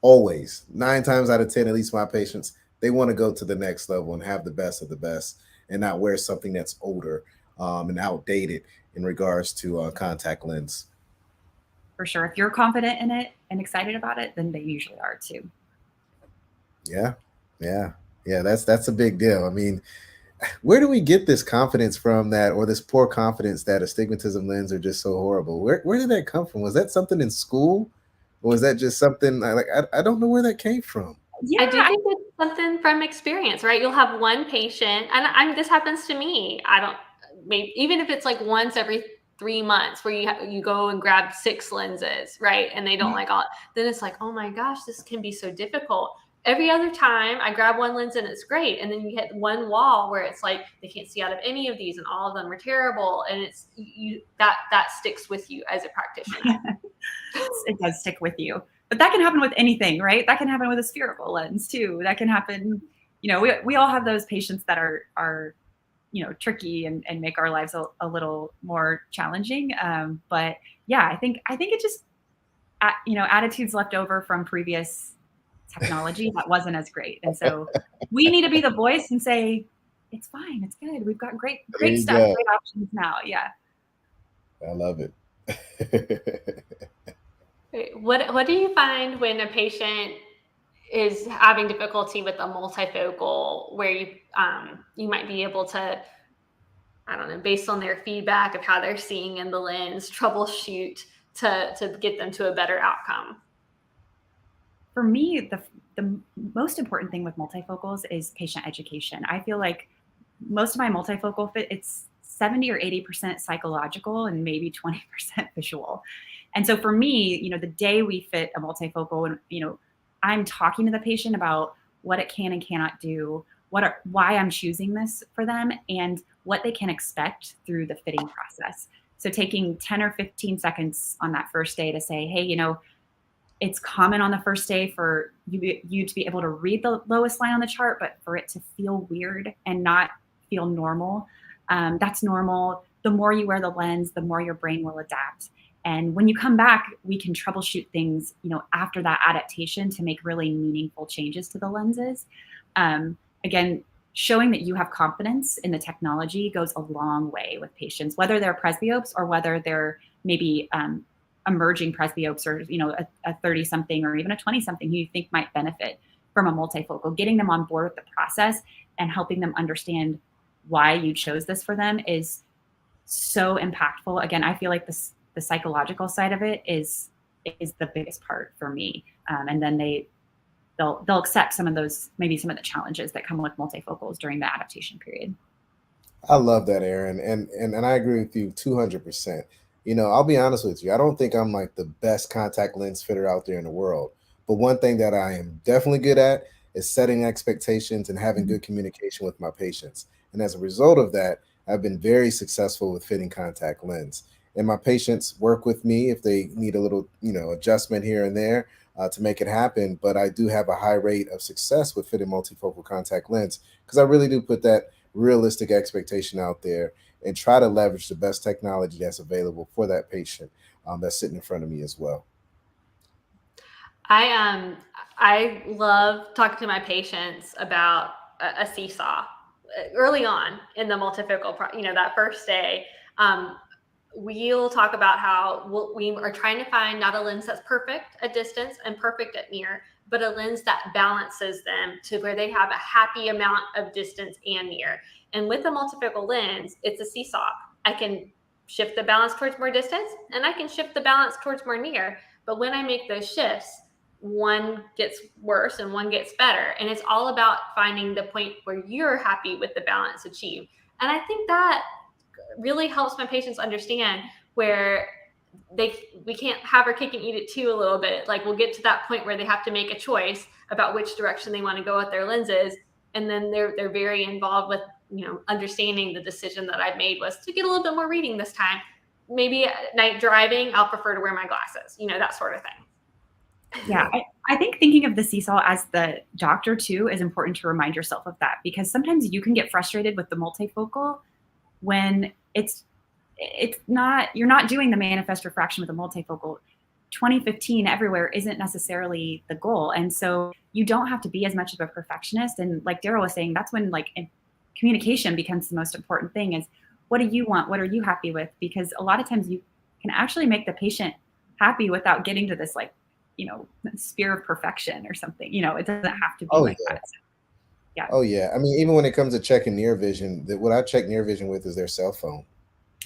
Always. 9 times out of 10, at least my patients, they want to go to the next level and have the best of the best and not wear something that's older and outdated in regards to contact lens. For sure. If you're confident in it and excited about it, then they usually are too. Yeah. That's a big deal. I mean, where do we get this confidence from, or this poor confidence that astigmatism lenses are just so horrible? Where did that come from? Was that something in school? Or was that just something I don't know where that came from? Yeah, I do think it's something from experience, right? You'll have one patient, and this happens to me. Maybe even if it's like once every 3 months, where you go and grab 6 lenses, right? And they don't like all. Then it's like, oh my gosh, this can be so difficult. Every other time I grab one lens and it's great, and then you hit one wall where it's like they can't see out of any of these, and all of them are terrible, and it's that sticks with you as a practitioner. It does stick with you. But that can happen with anything, right? That can happen with a spherical lens too. That can happen, we all have those patients that are tricky and make our lives a little more challenging. But yeah, I think it just, attitudes left over from previous technology that wasn't as great. And so we need to be the voice and say, it's fine, it's good. We've got great stuff, great options now. Yeah. I love it. What do you find when a patient is having difficulty with a multifocal, where you might be able to, I don't know, based on their feedback of how they're seeing in the lens, troubleshoot to get them to a better outcome? For me, the most important thing with multifocals is patient education. I feel like most of my multifocal fit, it's 70 or 80% psychological and maybe 20% visual. And so for me, the day we fit a multifocal, and I'm talking to the patient about what it can and cannot do, why I'm choosing this for them and what they can expect through the fitting process. So taking 10 or 15 seconds on that first day to say, hey, it's common on the first day for you to be able to read the lowest line on the chart, but for it to feel weird and not feel normal, that's normal. The more you wear the lens, the more your brain will adapt. And when you come back, we can troubleshoot things, after that adaptation to make really meaningful changes to the lenses. Again, showing that you have confidence in the technology goes a long way with patients, whether they're presbyopes or whether they're maybe emerging presbyopes or, a 30-something or even a 20-something who you think might benefit from a multifocal. Getting them on board with the process and helping them understand why you chose this for them is so impactful. Again, I feel like the psychological side of it is the biggest part for me. And then they'll accept some of the challenges that come with multifocals during the adaptation period. I love that, Erin, and I agree with you 200%. I'll be honest with you. I don't think I'm like the best contact lens fitter out there in the world, but one thing that I am definitely good at is setting expectations and having good communication with my patients. And as a result of that, I've been very successful with fitting contact lens. And my patients work with me if they need a little, adjustment here and there to make it happen. But I do have a high rate of success with fitting multifocal contact lens because I really do put that realistic expectation out there and try to leverage the best technology that's available for that patient that's sitting in front of me as well. I love talking to my patients about a seesaw early on in the multifocal, that first day. We'll talk about how we are trying to find not a lens that's perfect at distance and perfect at near, but a lens that balances them to where they have a happy amount of distance and near. And with a multifocal lens, it's a seesaw. I can shift the balance towards more distance and I can shift the balance towards more near. But when I make those shifts, one gets worse and one gets better. And it's all about finding the point where you're happy with the balance achieved. And I think that really helps my patients understand where we can't have our cake and eat it too a little bit. Like we'll get to that point where they have to make a choice about which direction they want to go with their lenses. And then they're very involved with, understanding the decision that I've made was to get a little bit more reading this time. Maybe at night driving, I'll prefer to wear my glasses, that sort of thing. Yeah, I think thinking of the seesaw as the doctor too is important to remind yourself of that, because sometimes you can get frustrated with the multifocal when it's not, you're not doing the manifest refraction with a multifocal. 2015 everywhere isn't necessarily the goal. And so you don't have to be as much of a perfectionist. And like Daryl was saying, that's when communication becomes the most important thing is, what do you want? What are you happy with? Because a lot of times you can actually make the patient happy without getting to this sphere of perfection or something. It doesn't have to be that. So, yeah. Oh yeah. I mean, even when it comes to checking near vision, what I check near vision with is their cell phone.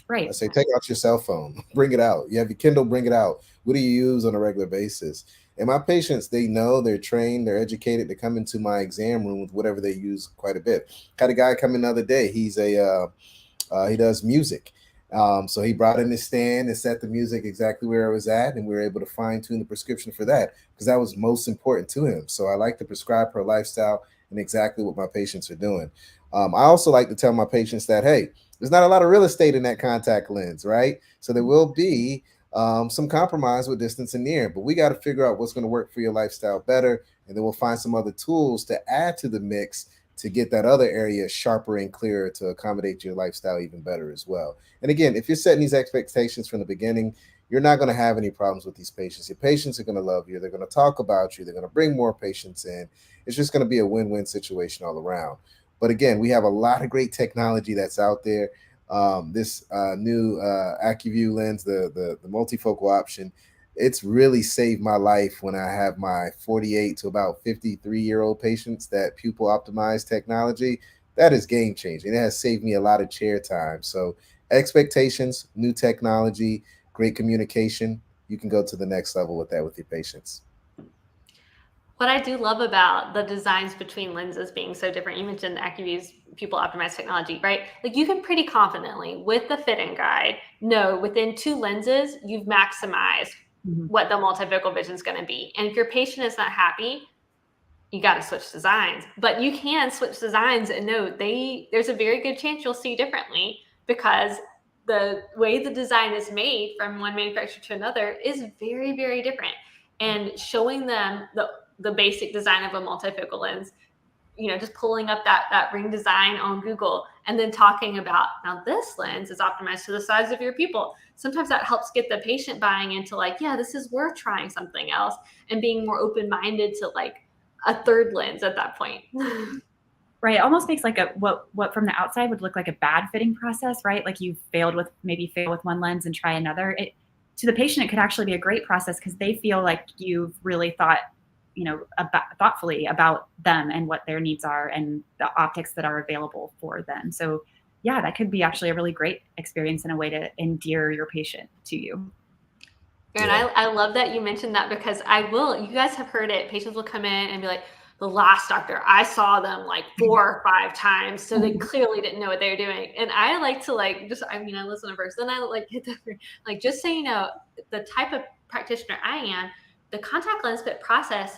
Right. I say, take out your cell phone, bring it out. You have your Kindle, bring it out. What do you use on a regular basis? And my patients, they know, they're trained, they're educated. They come into my exam room with whatever they use quite a bit. Had a guy come in the other day. He's he does music. So he brought in his stand and set the music exactly where it was at, and we were able to fine tune the prescription for that because that was most important to him. So I like to prescribe per lifestyle and exactly what my patients are doing. I also like to tell my patients that, hey, there's not a lot of real estate in that contact lens, right? So there will be some compromise with distance and near, but we got to figure out what's going to work for your lifestyle better. And then we'll find some other tools to add to the mix to get that other area sharper and clearer to accommodate your lifestyle even better as well. And again, if you're setting these expectations from the beginning, you're not going to have any problems with these patients. Your patients are going to love you. They're going to talk about you. They're going to bring more patients in. It's just going to be a win-win situation all around. But again, we have a lot of great technology that's out there. This new AccuView lens, the multifocal option, it's really saved my life when I have my 48 to about 53-year-old patients that pupil optimized technology. That is game changing. It has saved me a lot of chair time. So expectations, new technology, great communication, you can go to the next level with that with your patients. What I do love about the designs between lenses being so different, you mentioned AccuView's pupil optimized technology, right? Like you can pretty confidently with the fit-in guide know within 2 lenses, you've maximized what the multifocal vision is going to be. And if your patient is not happy, you got to switch designs. But you can switch designs, and no, there's a very good chance you'll see differently, because the way the design is made from one manufacturer to another is very, very different. And showing them the basic design of a multifocal lens, just pulling up that ring design on Google and then talking about, now this lens is optimized to the size of your pupil. Sometimes that helps get the patient buying into like, yeah, this is worth trying something else, and being more open-minded to like a third lens at that point. Right. It almost makes like what from the outside would look like a bad fitting process, right? Like you fail with one lens and try another. To the patient, it could actually be a great process because they feel like you've really thought, thoughtfully about them and what their needs are and the optics that are available for them. So yeah, that could be actually a really great experience and a way to endear your patient to you. And I love that you mentioned that, because you guys have heard it. Patients will come in and be like, the last doctor, I saw them like 4 or 5 times, so they clearly didn't know what they were doing. And I like to I listen to first, then I like hit the, like, just so you know, the type of practitioner I am, the contact lens fit process,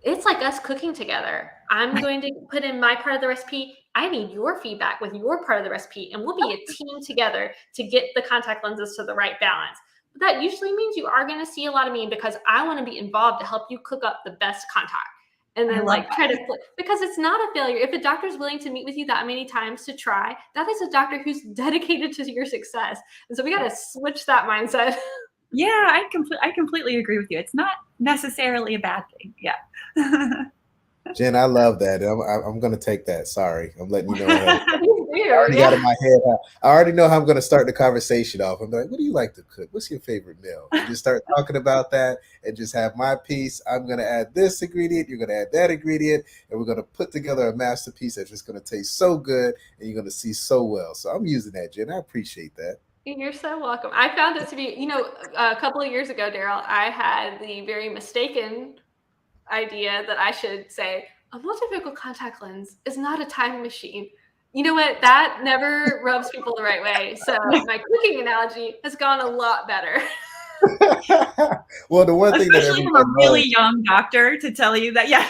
it's like us cooking together. I'm going to put in my part of the recipe. I need your feedback with your part of the recipe, and we'll be a team together to get the contact lenses to the right balance. But that usually means you are going to see a lot of me, because I want to be involved to help you cook up the best contact. And then try to, because it's not a failure. If a doctor is willing to meet with you that many times to try, that is a doctor who's dedicated to your success. And so we got to switch that mindset. Yeah, I completely agree with you. It's not necessarily a bad thing. Yeah. Jen, I love that. I'm going to take that. Sorry, I'm letting you know. I already got in my head. I already know how I'm going to start the conversation off. I'm like, what do you like to cook? What's your favorite meal? And just start talking about that and just have my piece. I'm going to add this ingredient. You're going to add that ingredient. And we're going to put together a masterpiece that's just going to taste so good and you're going to see so well. So I'm using that, Jen. I appreciate that. You're so welcome. I found it to be, a couple of years ago, Daryl, I had the very mistaken idea that I should say a multifocal contact lens is not a time machine. You know what? That never rubs people the right way. So my cooking analogy has gone a lot better. Well, the one thing that especially from a really young doctor to tell you that, yeah.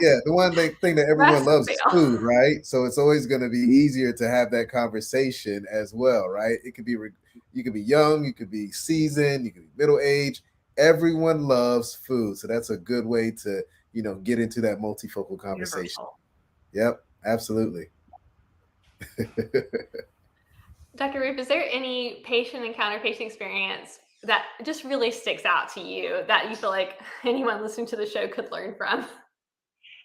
Yeah, the one thing that everyone loves is food, right? So it's always going to be easier to have that conversation as well, right? It could be, you could be young, you could be seasoned, you could be middle age. Everyone loves food, so that's a good way to, get into that multifocal conversation. Universal. Yep, absolutely. Dr. Rueff, is there any patient encounter, patient experience that just really sticks out to you that you feel like anyone listening to the show could learn from?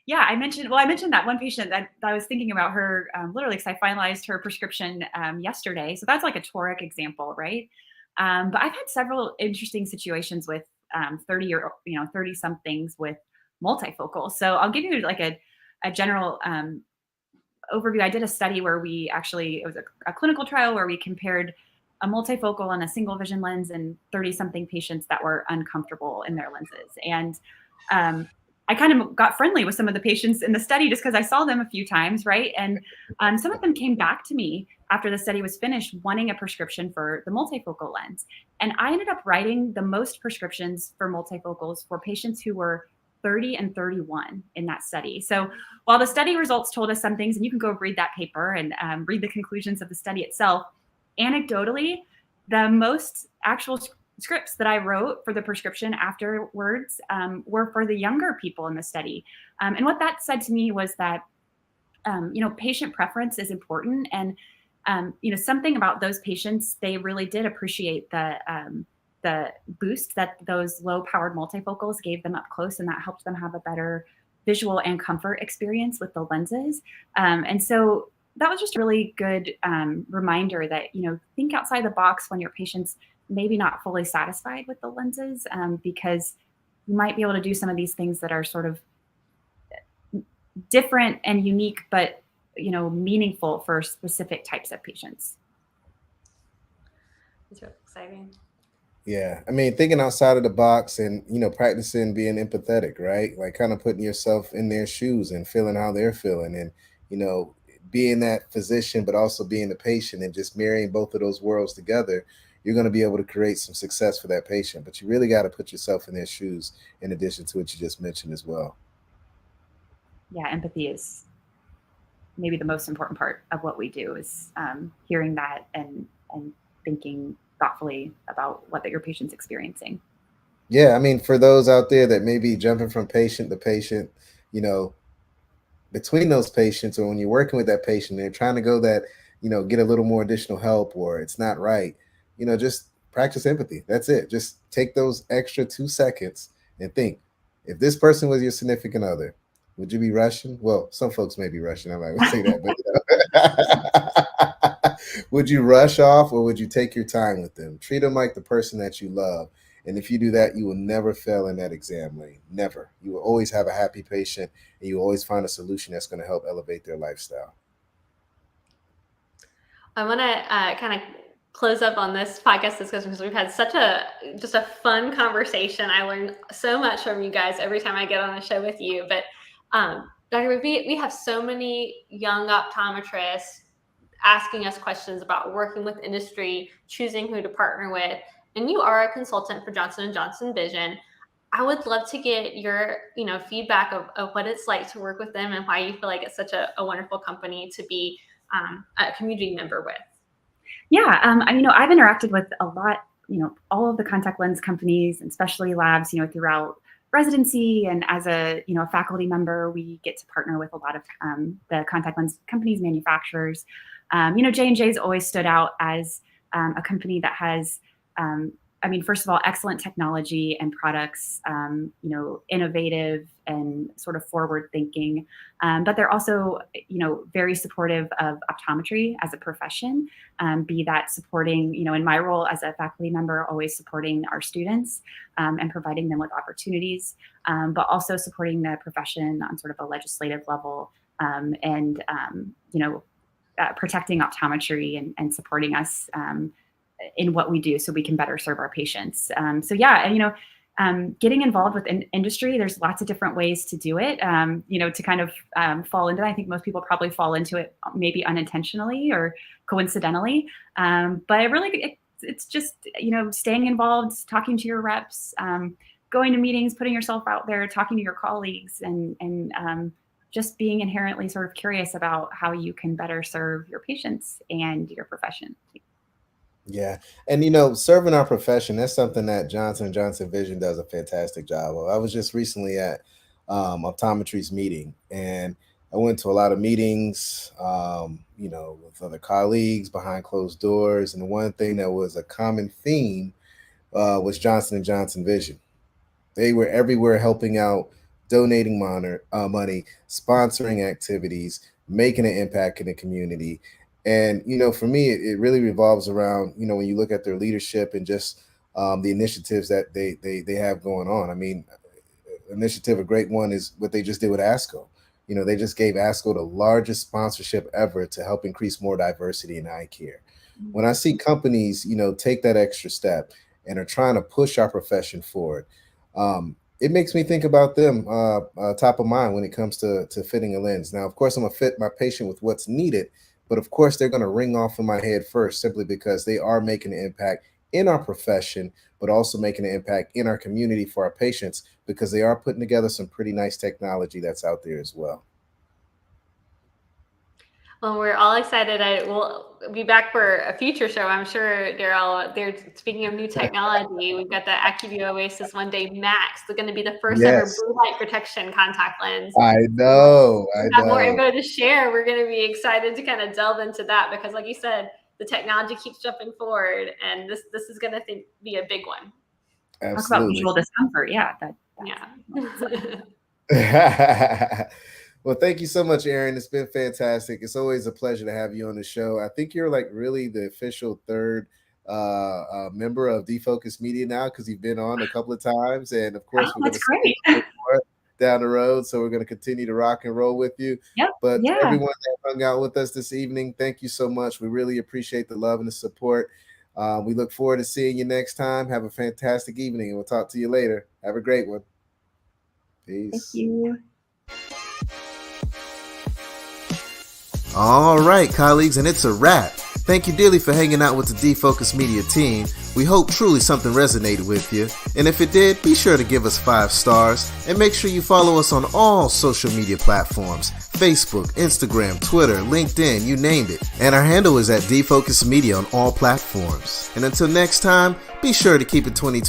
Yeah, I mentioned that one patient that I was thinking about her literally because I finalized her prescription yesterday. So that's like a toric example, right? But I've had several interesting situations with 30 somethings with multifocal. So I'll give you like a general overview. I did a study where it was a clinical trial where we compared a multifocal and a single vision lens in 30 something patients that were uncomfortable in their lenses. And I kind of got friendly with some of the patients in the study just because I saw them a few times, right? And some of them came back to me after the study was finished wanting a prescription for the multifocal lens. And I ended up writing the most prescriptions for multifocals for patients who were 30 and 31 in that study. So while the study results told us some things, and you can go read that paper and read the conclusions of the study itself, anecdotally, the most actual scripts that I wrote for the prescription afterwards were for the younger people in the study. And what that said to me was that, patient preference is important. And, something about those patients, they really did appreciate the boost that those low-powered multifocals gave them up close, and that helped them have a better visual and comfort experience with the lenses. And so that was just a really good reminder that, think outside the box when your patient's maybe not fully satisfied with the lenses, because you might be able to do some of these things that are sort of different and unique, but, meaningful for specific types of patients. It's really exciting. Yeah. I mean, thinking outside of the box and, practicing being empathetic, right? Like kind of putting yourself in their shoes and feeling how they're feeling and, being that physician, but also being the patient and just marrying both of those worlds together, you're going to be able to create some success for that patient. But you really got to put yourself in their shoes in addition to what you just mentioned as well. Yeah, empathy is maybe the most important part of what we do, is hearing that and thinking thoughtfully about what your patient's experiencing. Yeah, I mean, for those out there that may be jumping from patient to patient, you know, between those patients, or when you're working with that patient, they're trying to go that, get a little more additional help, or it's not right, just practice empathy. That's it. Just take those extra 2 seconds and think, if this person was your significant other, would you be rushing? Well, some folks may be rushing. I'm not going to say that, but would you rush off, or would you take your time with them? Treat them like the person that you love. And if you do that, you will never fail in that exam lane. Never. You will always have a happy patient, and you always find a solution that's going to help elevate their lifestyle. I want to kind of close up on this podcast discussion because we've had such just a fun conversation. I learned so much from you guys every time I get on a show with you. But Dr. Rueff, we have so many young optometrists asking us questions about working with industry, choosing who to partner with. And you are a consultant for Johnson & Johnson Vision. I would love to get your, feedback of what it's like to work with them and why you feel like it's such a wonderful company to be a community member with. Yeah, I've interacted with a lot, all of the contact lens companies and specialty labs, throughout residency, and as a faculty member, we get to partner with a lot of the contact lens companies, manufacturers. J&J's always stood out as a company that has, first of all, excellent technology and products, innovative and sort of forward thinking, but they're also, very supportive of optometry as a profession, be that supporting, in my role as a faculty member, always supporting our students and providing them with opportunities, but also supporting the profession on sort of a legislative level, and protecting optometry and supporting us in what we do so we can better serve our patients. Getting involved with industry, there's lots of different ways to do it, to kind of fall into that. I think most people probably fall into it maybe unintentionally or coincidentally. But it's just, staying involved, talking to your reps, going to meetings, putting yourself out there, talking to your colleagues, and just being inherently sort of curious about how you can better serve your patients and your profession. Yeah. And, serving our profession, that's something that Johnson & Johnson Vision does a fantastic job of. I was just recently at optometry's meeting, and I went to a lot of meetings, with other colleagues behind closed doors. And the one thing that was a common theme was Johnson & Johnson Vision. They were everywhere helping out, donating money, sponsoring activities, making an impact in the community. And, for me, it really revolves around, when you look at their leadership and just the initiatives that they have going on. I mean, initiative, a great one is what they just did with ASCO. They just gave ASCO the largest sponsorship ever to help increase more diversity in eye care. When I see companies, take that extra step and are trying to push our profession forward, it makes me think about them top of mind when it comes to fitting a lens. Now, of course, I'm going to fit my patient with what's needed, but of course, they're going to ring off in my head first, simply because they are making an impact in our profession, but also making an impact in our community for our patients, because they are putting together some pretty nice technology that's out there as well. Well, we're all excited. We'll be back for a future show, I'm sure, Daryl. They're speaking of new technology. We've got the AccuView Oasis 1-Day Max. They're going to be the first ever blue light protection contact lens. I know. We have more info to share. We're going to be excited to kind of delve into that because, like you said, the technology keeps jumping forward, and this is going to be a big one. Absolutely. Talk about visual discomfort. Yeah. Well, thank you so much, Erin. It's been fantastic. It's always a pleasure to have you on the show. I think you're like really the official third member of Defocus Media now, because you've been on a couple of times, and of course we're going to see more down the road. So we're going to continue to rock and roll with you. But everyone that hung out with us this evening, thank you so much. We really appreciate the love and the support. We look forward to seeing you next time. Have a fantastic evening, and we'll talk to you later. Have a great one. Peace. Thank you. All right, colleagues, and it's a wrap. Thank you dearly for hanging out with the Defocus Media team. We hope truly something resonated with you. And if it did, be sure to give us 5 stars. And make sure you follow us on all social media platforms. Facebook, Instagram, Twitter, LinkedIn, you named it. And our handle is at Defocus Media on all platforms. And until next time, be sure to keep it 2020.